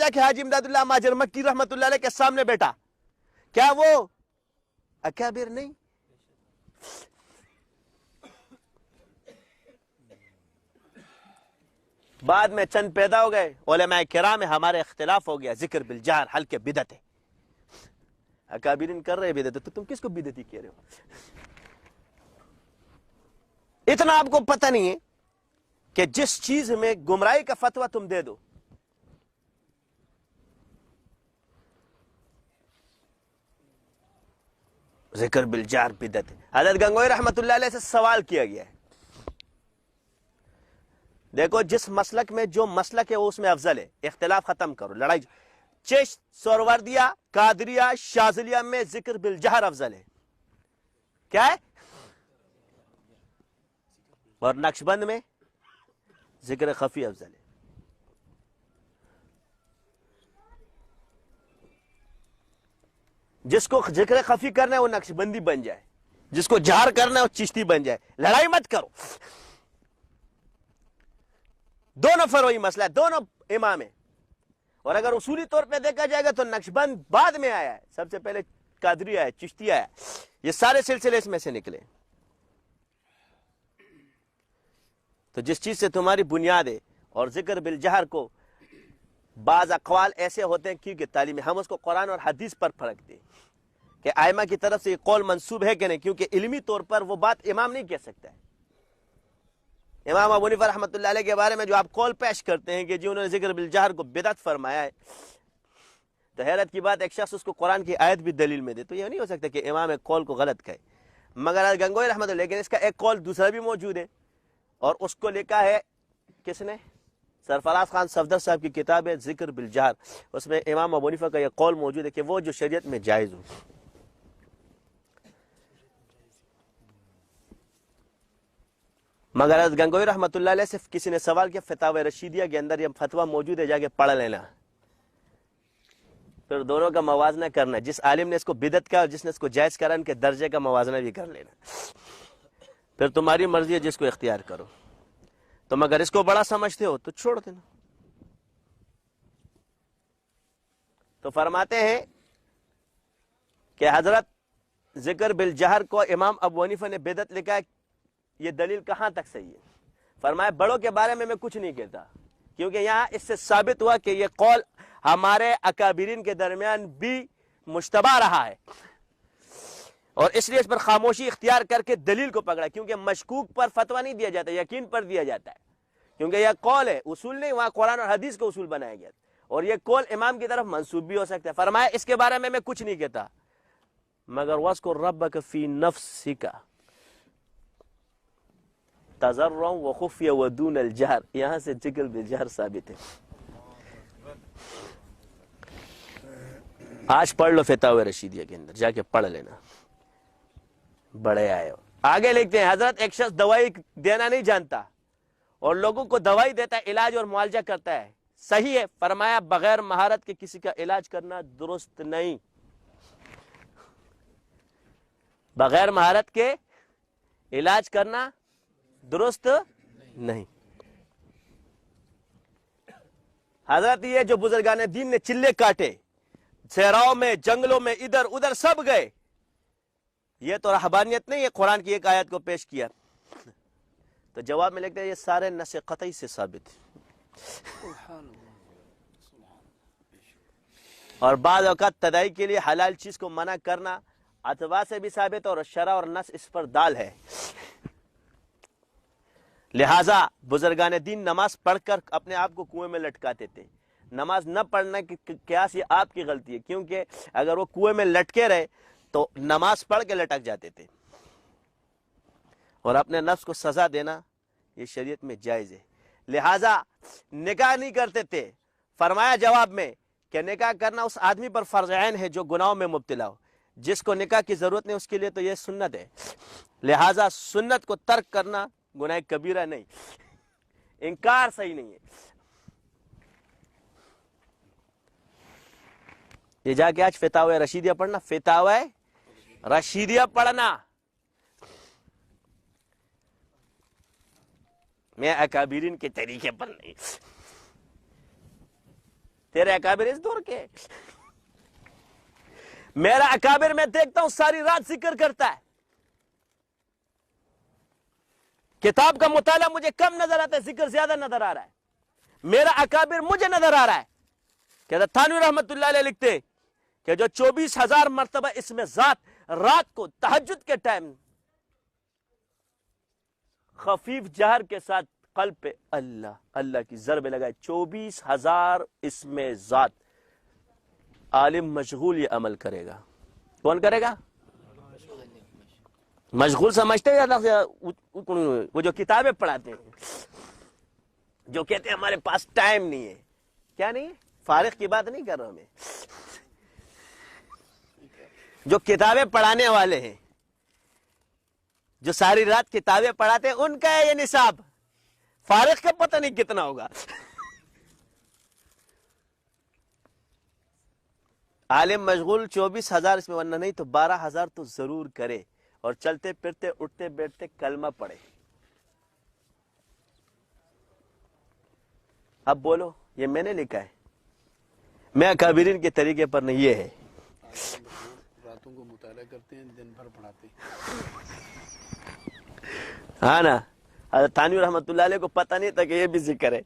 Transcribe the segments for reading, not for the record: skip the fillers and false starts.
کہ حاجی امداد اللہ ماجر مکی رحمت اللہ علیہ کے سامنے بیٹھا، کیا وہ اکابر نہیں؟ بعد میں چند پیدا ہو گئے علماء کرام میں ہمارے اختلاف ہو گیا، ذکر بالجہر حلقے بدعت ہے، اکابرین کر رہے بدعت، تو تم کس کو بدعتی کہہ رہے ہو؟ اتنا آپ کو پتہ نہیں ہے کہ جس چیز میں گمراہی کا فتویٰ تم دے دو، ذکر بالجہر بدعت ہے۔ حضرت گنگوئی رحمت اللہ علیہ سے سوال کیا گیا ہے، دیکھو جس مسلک میں جو مسلک ہے وہ اس میں افضل ہے، اختلاف ختم کرو، لڑائی چشت، سہروردیہ، قادریہ، شاذلیہ میں ذکر بالجہر افضل ہے، کیا ہے؟ اور نقشبند میں ذکر خفی افضل ہے۔ جس کو ذکر خفی کرنا ہے وہ نقشبندی بن جائے، جس کو جہر کرنا ہے وہ چشتی بن جائے، لڑائی مت کرو۔ دونوں فروعی مسئلہ ہے، دونوں امام ہیں، اور اگر اصولی طور پہ دیکھا جائے گا تو نقشبند بعد میں آیا ہے، سب سے پہلے قادری آیا ہے، چشتی آیا ہے، یہ سارے سلسلے اس میں سے نکلے۔ تو جس چیز سے تمہاری بنیاد ہے، اور ذکر بالجہر کو بعض اقوال ایسے ہوتے ہیں کیونکہ تعلیم ہم اس کو قرآن اور حدیث پر فرق دیں کہ ائمہ کی طرف سے یہ قول منسوب ہے کہ نہیں، کیونکہ علمی طور پر وہ بات امام نہیں کہہ سکتا ہے۔ امام ابو حنیفہ رحمۃ اللہ علیہ کے بارے میں جو آپ قول پیش کرتے ہیں کہ جی انہوں نے ذکر بالجہر کو بدعت فرمایا ہے، تو حیرت کی بات ایک شخص اس کو قرآن کی آیت بھی دلیل میں دے، تو یہ نہیں ہو سکتا کہ امام ایک قول کو غلط کہے۔ مگر گنگوئی رحمۃ اللہ، لیکن اس کا ایک قول دوسرا بھی موجود ہے، اور اس کو لکھا ہے کس نے؟ سرفراز خان صفدر صاحب کی کتاب ہے ذکر بالجہر، اس میں امام ابو حنیفہ کا یہ قول موجود ہے کہ وہ جو شریعت میں جائز ہو۔ مگر حضرت گنگوئی رحمۃ اللہ علیہ سے کسی نے سوال کیا، فتاوی رشیدیہ کے اندر یہ فتویٰ موجود ہے، جا کے پڑھ لینا، پھر دونوں کا موازنہ کرنا، جس عالم نے اس کو بدعت کا اور جس نے اس کو جائز کرا، ان کے درجے کا موازنہ بھی کر لینا، پھر تمہاری مرضی ہے جس کو اختیار کرو۔ تو مگر اس کو بڑا سمجھتے ہو تو چھوڑ دینا۔ تو فرماتے ہیں کہ حضرت ذکر بالجہر کو امام ابو حنیفہ نے بدعت لکھا ہے، یہ دلیل کہاں تک صحیح ہے؟ فرمایا بڑوں کے بارے میں کچھ نہیں کہتا، کیونکہ یہاں اس سے ثابت ہوا کہ یہ قول ہمارے اکابرین کے درمیان بھی مشتبہ رہا ہے، اور اس لیے اس پر خاموشی اختیار کر کے دلیل کو پکڑا، کیونکہ مشکوک پر فتویٰ نہیں دیا جاتا، یقین پر دیا جاتا ہے، کیونکہ یہ قول ہے، اصول نہیں، وہاں قرآن اور حدیث کو اصول بنایا گیا، اور یہ قول امام کی طرف منسوب بھی ہو سکتا ہے۔ فرمایا اس کے بارے میں کچھ نہیں کہتا، مگر وَاذْكُرْ رَبَّكَ فِي نَفْسِكَ تَضَرُّعًا وَخُفْيًا وَدُونَ الْجَهْرِ، یہاں سے ذکر بالجہر ثابت ہے۔ آج پڑھ لو فتاوی رشیدیہ کے اندر، جا کے پڑھ لینا، بڑے آئے ہو۔ آگے لکھتے ہیں حضرت ایک شخص دوائی دینا نہیں جانتا اور لوگوں کو دوائی دیتا ہے، علاج اور معالجہ کرتا ہے، صحیح ہے؟ فرمایا بغیر مہارت کے کسی کا علاج کرنا درست نہیں، بغیر مہارت کے علاج کرنا درست نہیں۔ حضرت یہ جو بزرگان دین نے چلے کاٹے، صحراؤں میں، جنگلوں میں، ادھر ادھر سب گئے، یہ تو رہبانیت نہیں ہے؟ قرآن کی ایک آیت کو پیش کیا تو جواب میں لکھتے ہیں یہ سارے نص قطعی سے ثابت ہے، اور بعض اوقات تدائی کے لیے حلال چیز کو منع کرنا اتباع سے بھی ثابت، اور شرع اور نص اس پر دال ہے۔ لہٰذا بزرگان دین نماز پڑھ کر اپنے آپ کو کنویں میں لٹکاتے تھے، نماز نہ پڑھنے کی قیاس یہ آپ کی غلطی ہے، کیونکہ اگر وہ کنویں میں لٹکے رہے تو نماز پڑھ کے لٹک جاتے تھے، اور اپنے نفس کو سزا دینا یہ شریعت میں جائز ہے۔ لہٰذا نکاح نہیں کرتے تھے۔ فرمایا جواب میں کہ نکاح کرنا اس آدمی پر فرض عین ہے جو گناہوں میں مبتلا ہو، جس کو نکاح کی ضرورت نہیں اس کے لیے تو یہ سنت ہے، لہٰذا سنت کو ترک کرنا گناہ کبیرہ نہیں، انکار صحیح نہیں ہے۔ یہ جا کے آج فتاوی رشیدیہ پڑھنا، فتاوی رشیدیہ پڑھنا، میں اکابرین کے طریقے پر نہیں۔ تیرے اکابر اس دور کے. میرا اکابر میں دیکھتا ہوں ساری رات ذکر کرتا ہے. کتاب کا مطالعہ مجھے کم نظر آتا ہے, ذکر زیادہ نظر آ رہا ہے. میرا اکابر مجھے نظر آ رہا ہے کہ حضرت تھانوی رحمت اللہ علیہ لکھتے کہ جو 24,000 مرتبہ اس میں ذات رات کو تہجد کے ٹائم خفیف جہر کے ساتھ قلب پہ اللہ اللہ کی ضرب لگائے, 24,000 اس میں ذات. عالم مشغول یہ عمل کرے گا. کون کرے گا؟ مشغول سمجھتے ہیں وہ جو کتابیں پڑھاتے ہیں, جو کہتے ہیں ہمارے پاس ٹائم نہیں ہے. کیا نہیں ہے؟ فارغ کی بات نہیں کر رہا ہوں میں. جو کتابیں پڑھانے والے ہیں, جو ساری رات کتابیں پڑھاتے ہیں, ان کا ہے یہ نصاب. فارغ کا پتہ نہیں کتنا ہوگا. عالم مشغول 24,000 اس میں, ورنہ نہیں تو 12,000 تو ضرور کرے, اور چلتے پھرتے اٹھتے بیٹھتے کلمہ پڑھے. اب بولو, یہ میں نے لکھا ہے, میں اکابرین کے طریقے پر نہیں, یہ ہے. راتوں کو مطالعہ کرتے ہیں, دن بھر پڑھاتے ہیں. ہاں نا, حضرت تھانوی رحمت اللہ علیہ کو پتہ نہیں تھا کہ یہ بھی ذکر ہے.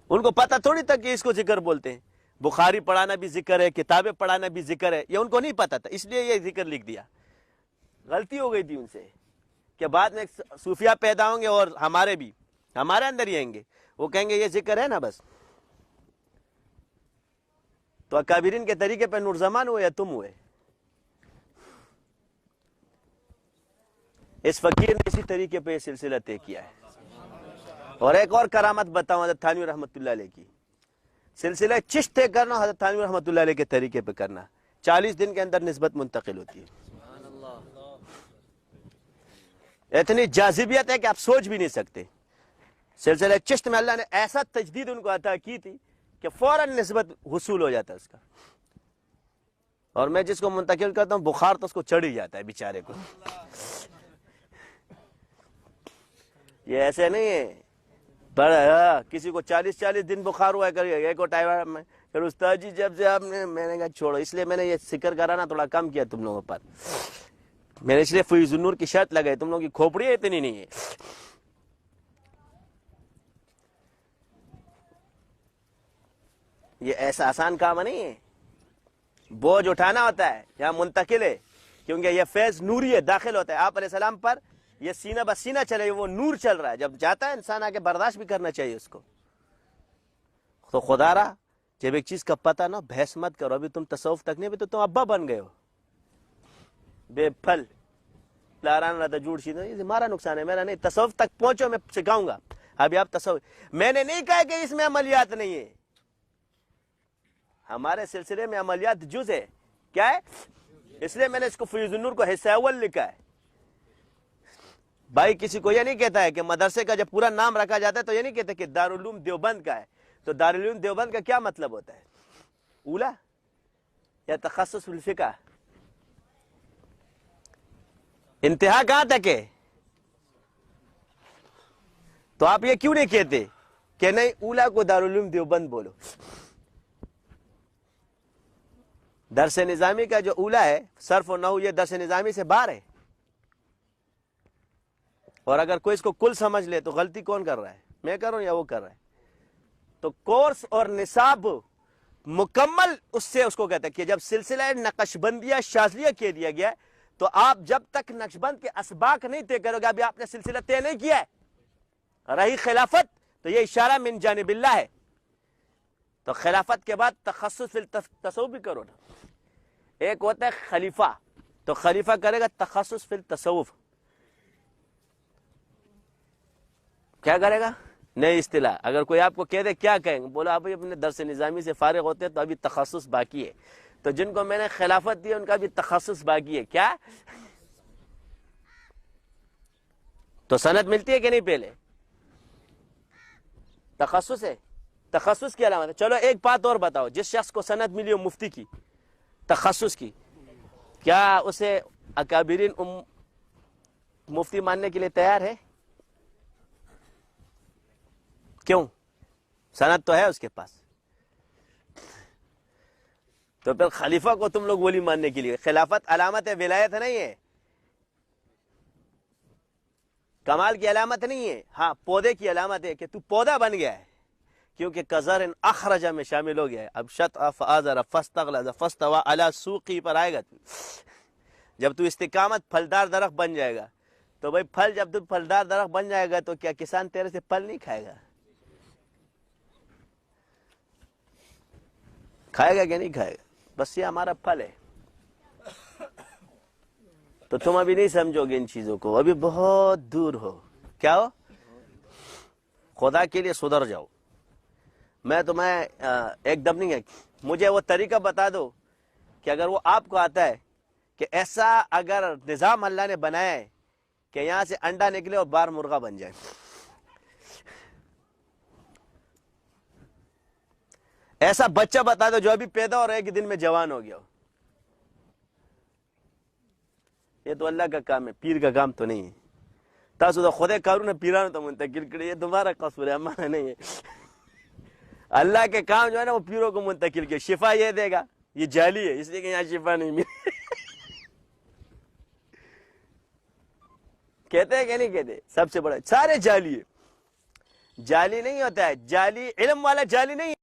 ان کو پتہ تھوڑی تھا کہ اس کو ذکر بولتے ہیں. بخاری پڑھانا بھی ذکر ہے, کتابیں پڑھانا بھی ذکر ہے, یہ ان کو نہیں پتا تھا, اس لیے یہ ذکر لکھ دیا. غلطی ہو گئی تھی ان سے کہ بعد میں صوفیہ پیدا ہوں گے اور ہمارے اندر ہی آئیں گے, وہ کہیں گے یہ ذکر ہے نا بس. تو اکابرین کے طریقے پہ نورزمان ہوئے یا تم ہوئے؟ اس فقیر نے اسی طریقے پہ یہ سلسلہ طے کیا ہے. اور ایک اور کرامت بتاؤں حضرت تھانوی رحمت اللہ علیہ کی. سلسلہ چشت طے کرنا حضرت تھانوی رحمت اللہ علیہ کے طریقے پہ کرنا, 40 دن کے اندر نسبت منتقل ہوتی ہے. اتنی جاذبیت ہے کہ آپ سوچ بھی نہیں سکتے. سلسلہ چشت میں اللہ نے ایسا تجدید ان کو عطا کی تھی کہ فوراً نسبت حصول ہو جاتا ہے اس کا. اور میں جس کو منتقل کرتا ہوں بخار تو اس کو چڑھ ہی جاتا ہے بیچارے کو. یہ ایسے نہیں ہے بڑا, کسی کو 40 دن بخار ہوا ہے, ایک ٹائم میں پھر استاد جی جب سے آپ نے, میں نے کہا چھوڑو. اس لیے میں نے یہ ذکر کرانا تھوڑا کم کیا تم لوگوں پر. میں نے اس لیے فیض النور کی شرط لگائی, تم لوگوں کی کھوپڑی اتنی نہیں ہے. یہ ایسا آسان کام نہیں ہے. بوجھ اٹھانا ہوتا ہے, یہاں منتقل ہے, کیونکہ یہ فیض نوری ہے, داخل ہوتا ہے. آپ علیہ السلام پر یہ سینہ بسینہ چلے, وہ نور چل رہا ہے. جب جاتا ہے انسان آگے برداشت بھی کرنا چاہیے اس کو. تو خدا را جب ایک چیز کا پتہ نہ, بحث مت کرو. ابھی تم تصوف تک نہیں, بھی تو تم ابا بن گئے ہو بے پھل. لاران رہتا جھوٹ شید, ہمارا نقصان ہے, میرا نہیں. تصوف تک پہنچو, میں سکھاؤں گا. ابھی آپ تصوف, میں نے نہیں کہا کہ اس میں عملیات نہیں ہے. ہمارے سلسلے میں عملیات جز ہے. کیا ہے؟ اس لیے میں نے اس کو فیض النور کو حصہ اول لکھا ہے. بھائی کسی کو یہ نہیں کہتا ہے کہ مدرسے کا جب پورا نام رکھا جاتا ہے تو یہ نہیں کہتا کہ دارالعلوم دیوبند کا ہے. تو دارالعلوم دیوبند کا کیا مطلب ہوتا ہے؟ اولا یا تخصص الفقہ؟ انتہا کہاں تک ہے؟ تو آپ یہ کیوں نہیں کہتے کہ نہیں اولا کو دارالعلوم دیوبند بولو؟ درس نظامی کا جو اولا ہے, صرف و نحو, یہ درس نظامی سے باہر ہے. اور اگر کوئی اس کو کل سمجھ لے تو غلطی کون کر رہا ہے, میں کر رہا ہوں یا وہ کر رہا ہے؟ تو کورس اور نصاب مکمل اس سے اس کو کہتا ہے کہ جب سلسلہ نقش بندیہ شاذلیہ کہہ دیا گیا ہے تو آپ جب تک نقش بند کے اسباق نہیں طے کرو گے, ابھی آپ نے سلسلہ طے نہیں کیا ہے. رہی خلافت تو یہ اشارہ من جانب اللہ ہے. تو خلافت کے بعد تخصص فی التصوف بھی کرو نا. ایک ہوتا ہے خلیفہ, تو خلیفہ کرے گا تخصص فی التصوف. کیا کرے گا؟ نئی اصطلاح. اگر کوئی آپ کو کہہ دے کیا کہیں گے, بولا آپ اپنے درس نظامی سے فارغ ہوتے ہیں تو ابھی تخصص باقی ہے. تو جن کو میں نے خلافت دی ان کا بھی تخصص باقی ہے. کیا تو سند ملتی ہے کہ نہیں؟ پہلے تخصص ہے. تخصص کی علامت ہے. چلو ایک بات اور بتاؤ, جس شخص کو سند ملی ہو مفتی کی تخصص کی, کیا اسے اکابرین مفتی ماننے کے لیے تیار ہے؟ کیوں؟ سند تو ہے اس کے پاس. تو پھر خلیفہ کو تم لوگ ولی ماننے کے لیے، خلافت علامت ولایت نہیں ہے، کمال کی علامت نہیں ہے، ہاں پودے کی علامت ہے کہ تو پودا بن گیا ہے، کیونکہ کزرن اخرج میں شامل ہو گیا ہے۔ اب شطأ فآزر فاستغلظ فاستوى علی سوقی پر آئے گا تو جب تو استقامت پھلدار درخت بن جائے گا، تو بھائی پھل جب تو پھلدار درخت بن جائے گا تو کیا کسان تیرے سے پھل نہیں کھائے گا؟ کھائے گا کہ نہیں کھائے گا؟ بس یہ ہمارا پھل ہے۔ تو تم ابھی نہیں سمجھو گے ان چیزوں کو، ابھی بہت دور ہو۔ کیا ہو؟ خدا کے لیے سدھر جاؤ۔ میں تمہیں ایک دم نہیں ہے، مجھے وہ طریقہ بتا دو کہ اگر وہ آپ کو آتا ہے کہ ایسا اگر نظام اللہ نے بنایا ہے کہ یہاں سے انڈا نکلے اور باہر مرغا بن جائے، ایسا بچہ بتا دو جو ابھی پیدا ہو رہا ہے ایک دن میں جوان ہو گیا ہو۔ یہ تو اللہ کا کام ہے، پیر کا کام تو نہیں ہے۔ تاسو تو خدا کارونه پیرانو ته منتقل کړي، یہ تمہارا قصور ہے، ہمارا نہیں ہے۔ اللہ کے کام جو ہے نا وہ پیروں کو منتقل کیا، شفا یہ دے گا، یہ جعلی ہے اس لیے کہ یہاں شفا نہیں ملے۔ کہتے ہیں کہ نہیں کہتے؟ سب سے بڑا سارے جعلی ہے، جعلی نہیں ہوتا ہے، جعلی علم والا جعلی نہیں ہے۔